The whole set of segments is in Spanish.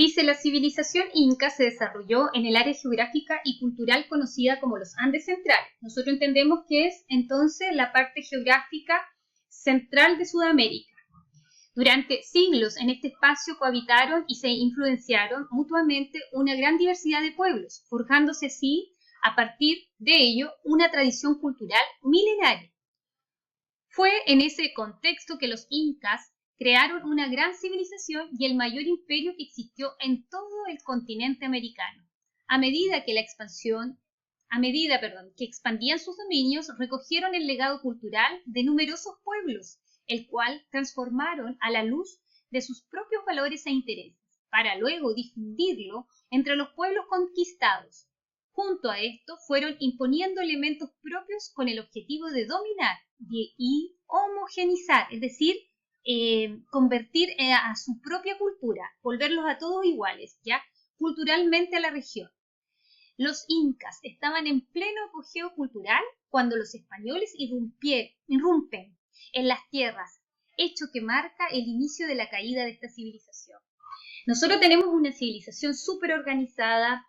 Dice, la civilización inca se desarrolló en el área geográfica y cultural conocida como los Andes centrales. Nosotros entendemos que es entonces la parte geográfica central de Sudamérica. Durante siglos en este espacio cohabitaron y se influenciaron mutuamente una gran diversidad de pueblos, forjándose así, a partir de ello, una tradición cultural milenaria. Fue en ese contexto que los incas crearon una gran civilización y el mayor imperio que existió en todo el continente americano. A medida que expandían sus dominios, recogieron el legado cultural de numerosos pueblos, el cual transformaron a la luz de sus propios valores e intereses, para luego difundirlo entre los pueblos conquistados. Junto a esto, fueron imponiendo elementos propios con el objetivo de dominar y homogeneizar, es decir, convertir a su propia cultura, volverlos a todos iguales, ¿ya? Culturalmente a la región. Los incas estaban en pleno apogeo cultural cuando los españoles irrumpen en las tierras, hecho que marca el inicio de la caída de esta civilización. Nosotros tenemos una civilización súper organizada,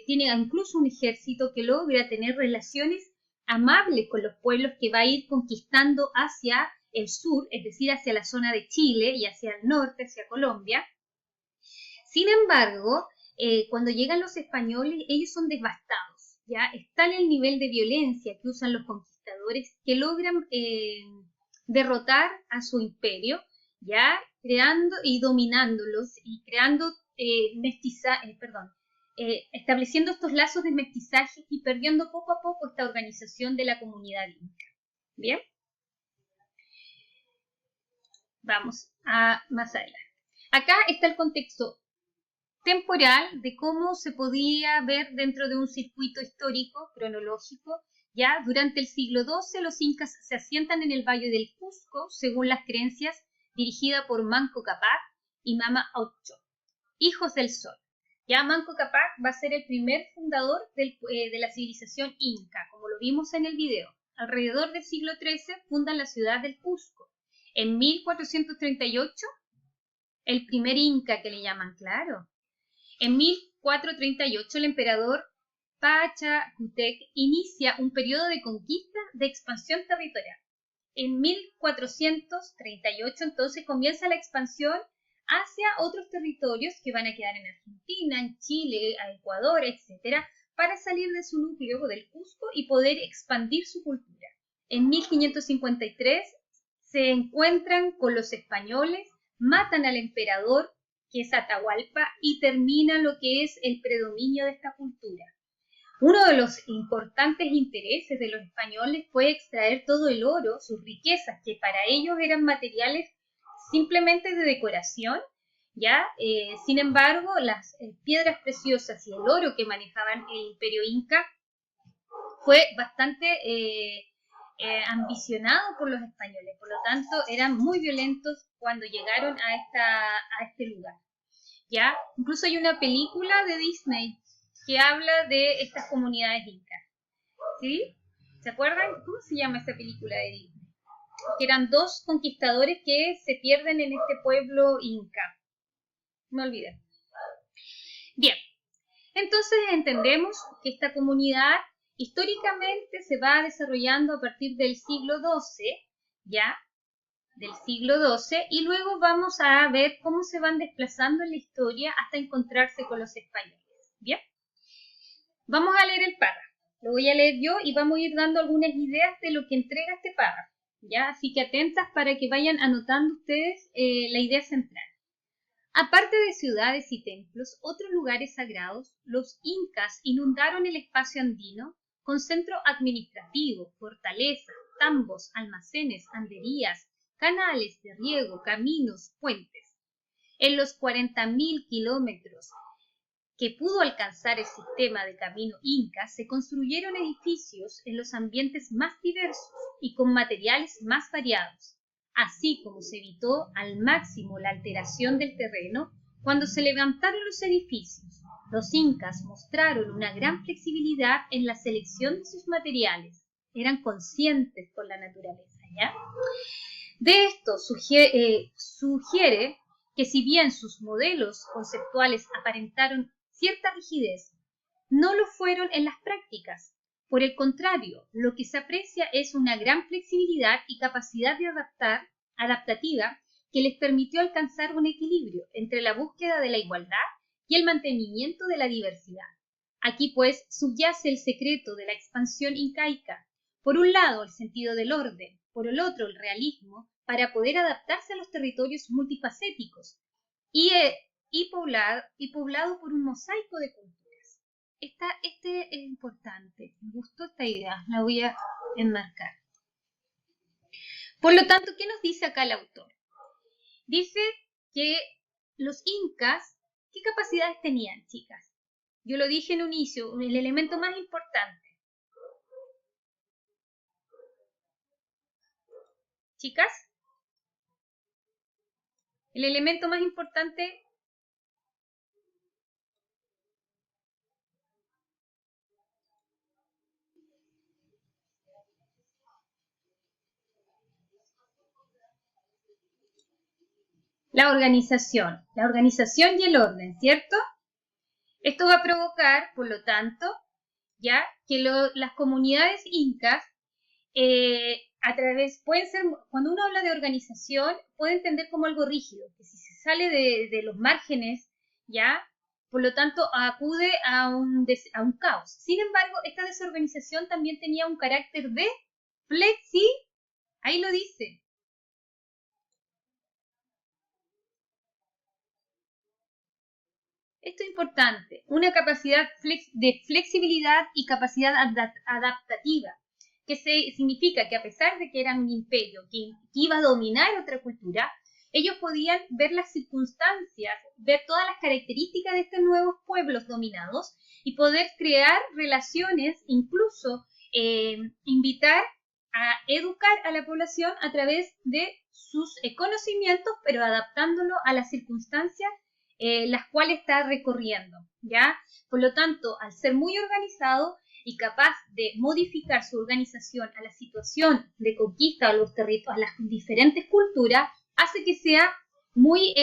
tiene incluso un ejército que logra tener relaciones amables con los pueblos que va a ir conquistando hacia el sur, es decir, hacia la zona de Chile y hacia el norte, hacia Colombia. Sin embargo, cuando llegan los españoles, ellos son devastados, ¿ya? Es tal el nivel de violencia que usan los conquistadores que logran derrotar a su imperio, ¿ya? Creando y dominándolos y creando estableciendo estos lazos de mestizaje y perdiendo poco a poco esta organización de la comunidad inca. ¿Bien? Vamos a más adelante. Acá está el contexto temporal de cómo se podía ver dentro de un circuito histórico, cronológico. Ya durante el siglo XII los incas se asientan en el Valle del Cusco, según las creencias, dirigida por Manco Cápac y Mama Ocho, hijos del sol. Ya Manco Cápac va a ser el primer fundador de la civilización inca, como lo vimos en el video. Alrededor del siglo XIII fundan la ciudad del Cusco. En 1438, el primer inca que le llaman, claro. En 1438, el emperador Pachacútec inicia un periodo de conquista de expansión territorial. En 1438, entonces, comienza la expansión hacia otros territorios que van a quedar en Argentina, en Chile, a Ecuador, etc., para salir de su núcleo del Cusco y poder expandir su cultura. En 1553 se encuentran con los españoles, matan al emperador, que es Atahualpa, y termina lo que es el predominio de esta cultura. Uno de los importantes intereses de los españoles fue extraer todo el oro, sus riquezas, que para ellos eran materiales simplemente de decoración, ¿ya? Sin embargo, las piedras preciosas y el oro que manejaban el imperio inca fue bastante ambicionado por los españoles, por lo tanto eran muy violentos cuando llegaron a este lugar, ¿ya? Incluso hay una película de Disney que habla de estas comunidades incas, ¿sí? ¿Se acuerdan? ¿Cómo se llama esa película de Disney? Que eran dos conquistadores que se pierden en este pueblo inca. Me olvidé. Bien, entonces entendemos que esta comunidad históricamente se va desarrollando a partir del siglo XII, ¿ya? Del siglo XII, y luego vamos a ver cómo se van desplazando en la historia hasta encontrarse con los españoles, ¿bien? Vamos a leer el párrafo. Lo voy a leer yo y vamos a ir dando algunas ideas de lo que entrega este párrafo, ¿ya? Así que atentas para que vayan anotando ustedes la idea central. Aparte de ciudades y templos, otros lugares sagrados, los incas inundaron el espacio andino con centro administrativo, fortalezas, tambos, almacenes, anderías, canales de riego, caminos, puentes. En los 40.000 kilómetros que pudo alcanzar el sistema de camino inca, se construyeron edificios en los ambientes más diversos y con materiales más variados, así como se evitó al máximo la alteración del terreno cuando se levantaron los edificios. Los incas mostraron una gran flexibilidad en la selección de sus materiales, eran conscientes con la naturaleza, ¿ya? De esto sugiere que si bien sus modelos conceptuales aparentaron cierta rigidez, no lo fueron en las prácticas. Por el contrario, lo que se aprecia es una gran flexibilidad y capacidad de adaptativa que les permitió alcanzar un equilibrio entre la búsqueda de la igualdad y el mantenimiento de la diversidad. Aquí, pues, subyace el secreto de la expansión incaica. Por un lado, el sentido del orden, por el otro, el realismo, para poder adaptarse a los territorios multifacéticos y poblado por un mosaico de culturas. Este es importante, me gustó esta idea, la voy a enmarcar. Por lo tanto, ¿qué nos dice acá el autor? Dice que los incas, ¿qué capacidades tenían, chicas? Yo lo dije en un inicio, el elemento más importante. Chicas, el elemento más importante. La organización y el orden, ¿cierto? Esto va a provocar, por lo tanto, ya que las comunidades incas pueden ser, cuando uno habla de organización, puede entender como algo rígido, que si se sale de los márgenes, ya, por lo tanto, acude a un caos. Sin embargo, esta desorganización también tenía un carácter de ahí lo dice. Esto es importante, una capacidad de flexibilidad y capacidad adaptativa, que significa que a pesar de que eran un imperio que iba a dominar otra cultura, ellos podían ver las circunstancias, ver todas las características de estos nuevos pueblos dominados y poder crear relaciones, incluso invitar a educar a la población a través de sus conocimientos, pero adaptándolo a las circunstancias las cuales está recorriendo, ¿ya? Por lo tanto, al ser muy organizado y capaz de modificar su organización a la situación de conquista a los territorios, a las diferentes culturas, hace que sea muy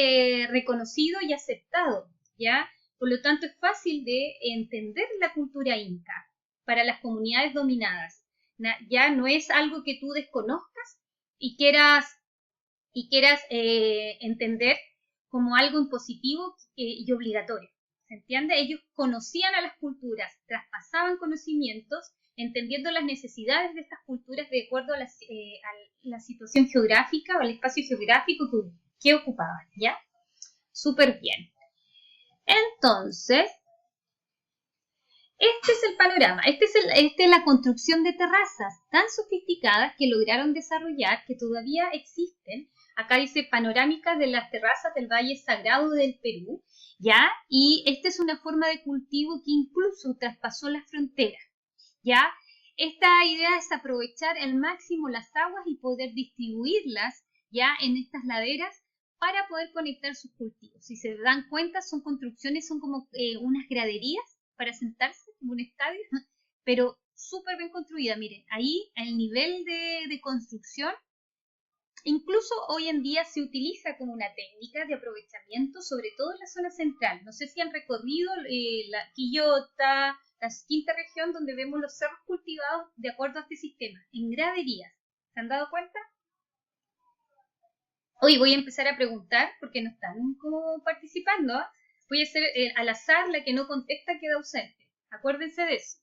reconocido y aceptado, ¿ya? Por lo tanto, es fácil de entender la cultura inca para las comunidades dominadas. Ya no es algo que tú desconozcas y quieras entender como algo impositivo y obligatorio. ¿Se entiende? Ellos conocían a las culturas, traspasaban conocimientos, entendiendo las necesidades de estas culturas de acuerdo a la situación geográfica o al espacio geográfico que ocupaban, ¿ya? Súper bien. Entonces, este es el panorama. Esta es la construcción de terrazas tan sofisticadas que lograron desarrollar, que todavía existen. Acá dice panorámicas de las terrazas del Valle Sagrado del Perú, ¿ya? Y esta es una forma de cultivo que incluso traspasó las fronteras, ¿ya? Esta idea es aprovechar al máximo las aguas y poder distribuirlas, ¿ya? En estas laderas para poder conectar sus cultivos. Si se dan cuenta, son construcciones, son como unas graderías para sentarse, como un estadio, pero súper bien construida. Miren, ahí el nivel de construcción, incluso hoy en día se utiliza como una técnica de aprovechamiento, sobre todo en la zona central. No sé si han recorrido la Quillota, la quinta región, donde vemos los cerros cultivados de acuerdo a este sistema, en graderías. ¿Se han dado cuenta? Hoy voy a empezar a preguntar, porque no están como participando. Voy a hacer al azar, la que no contesta queda ausente. Acuérdense de eso.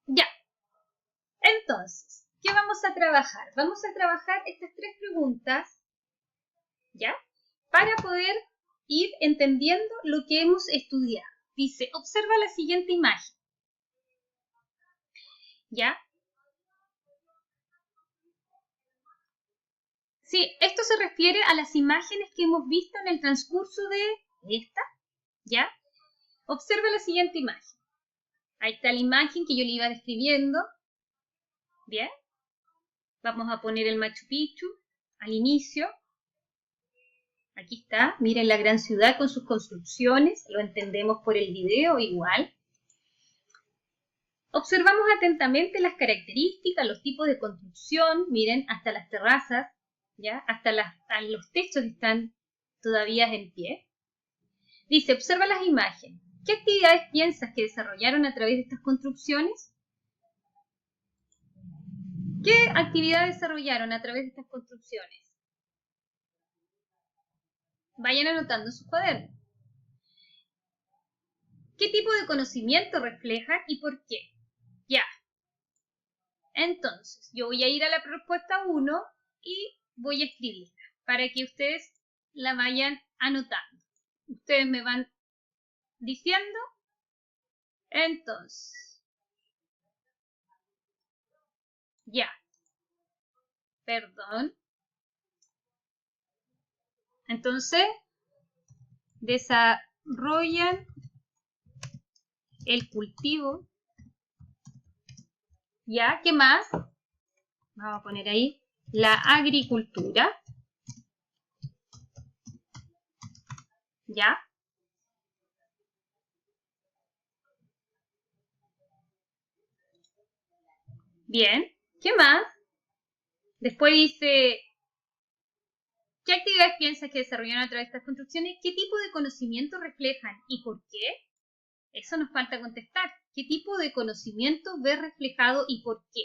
Ya. Entonces, ¿qué vamos a trabajar? Vamos a trabajar estas tres preguntas, ¿ya? Para poder ir entendiendo lo que hemos estudiado. Dice, observa la siguiente imagen. ¿Ya? Sí, esto se refiere a las imágenes que hemos visto en el transcurso de esta, ¿ya? Observa la siguiente imagen. Ahí está la imagen que yo le iba describiendo. Bien. Vamos a poner el Machu Picchu al inicio. Aquí está. Miren la gran ciudad con sus construcciones. Lo entendemos por el video igual. Observamos atentamente las características, los tipos de construcción. Miren, hasta las terrazas. ¿ya? Hasta los techos están todavía en pie. Dice, observa las imágenes. ¿Qué actividades piensas que desarrollaron a través de estas construcciones? ¿Qué actividades desarrollaron a través de estas construcciones? Vayan anotando en sus cuadernos. ¿Qué tipo de conocimiento reflejan y por qué? Ya. Entonces, yo voy a ir a la respuesta 1 y voy a escribirla para que ustedes la vayan anotando. Ustedes me van diciendo. Entonces, ya. Perdón. Entonces, desarrollan el cultivo. ¿Ya? ¿Qué más? Vamos a poner ahí la agricultura. ¿Ya? Bien. ¿Qué más? Después dice, ¿qué actividades piensas que desarrollaron a través de estas construcciones? ¿Qué tipo de conocimiento reflejan y por qué? Eso nos falta contestar. ¿Qué tipo de conocimiento ves reflejado y por qué?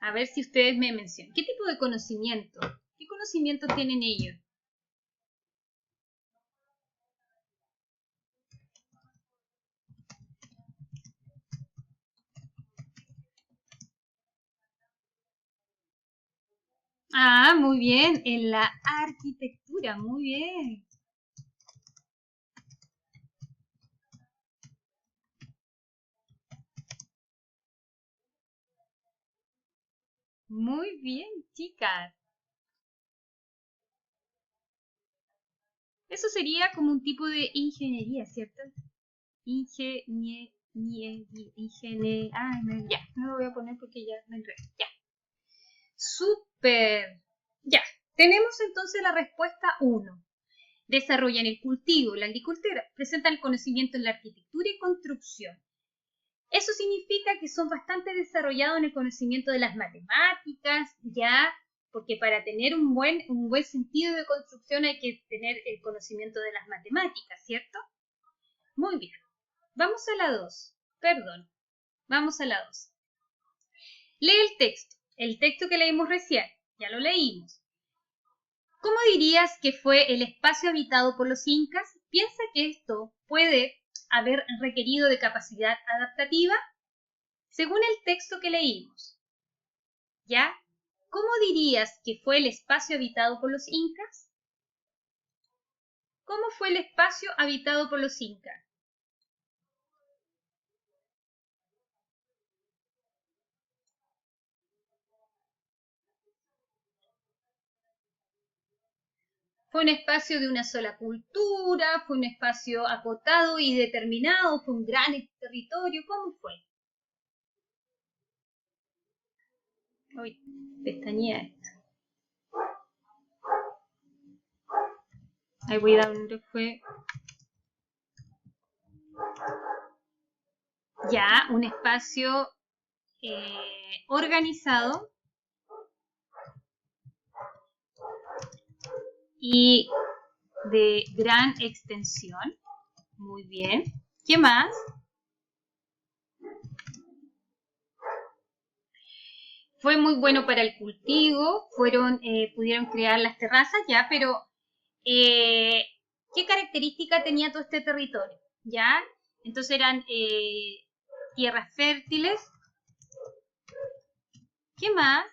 A ver si ustedes me mencionan. ¿Qué tipo de conocimiento? ¿Qué conocimiento tienen ellos? Ah, muy bien. En la arquitectura. Muy bien. Muy bien, chicas. Eso sería como un tipo de ingeniería, ¿cierto? Ingeniería. Ah, no, ya, no lo voy a poner porque ya me enredé. Ya. Súper. Ya. Tenemos entonces la respuesta 1. Desarrollan el cultivo, la agricultura, presentan el conocimiento en la arquitectura y construcción. Eso significa que son bastante desarrollados en el conocimiento de las matemáticas, ya, porque para tener un buen sentido de construcción hay que tener el conocimiento de las matemáticas, ¿cierto? Muy bien. Vamos a la 2. Perdón. Vamos a la 2. Lee el texto que leímos recién, ya lo leímos. ¿Cómo dirías que fue el espacio habitado por los incas? ¿Piensa que esto puede haber requerido de capacidad adaptativa? Según el texto que leímos, ¿ya? ¿Cómo dirías que fue el espacio habitado por los incas? ¿Cómo fue el espacio habitado por los incas? ¿Fue un espacio de una sola cultura? ¿Fue un espacio acotado y determinado? ¿Fue un gran territorio? ¿Cómo fue? Uy, pestañea esto. Ahí voy a dar dónde fue. Ya, un espacio organizado y de gran extensión. Muy bien. ¿Qué más? Fue muy bueno para el cultivo, pudieron crear las terrazas ya, pero ¿qué característica tenía todo este territorio? ¿Ya? Entonces eran tierras fértiles. ¿Qué más?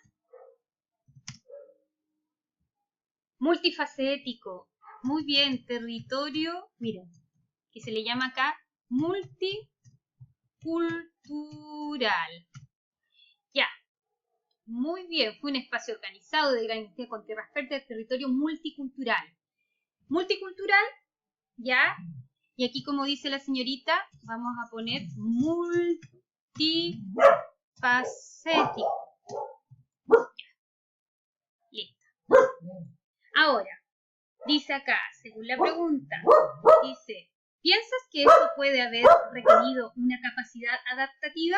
Multifacético. Muy bien, territorio, miren, que se le llama acá multicultural. Ya, muy bien, fue un espacio organizado de gran identidad con tierras fértiles, territorio multicultural. Multicultural, ya, y aquí como dice la señorita, vamos a poner multifacético. Listo. Ahora, dice acá, según la pregunta, dice, ¿piensas que eso puede haber requerido una capacidad adaptativa?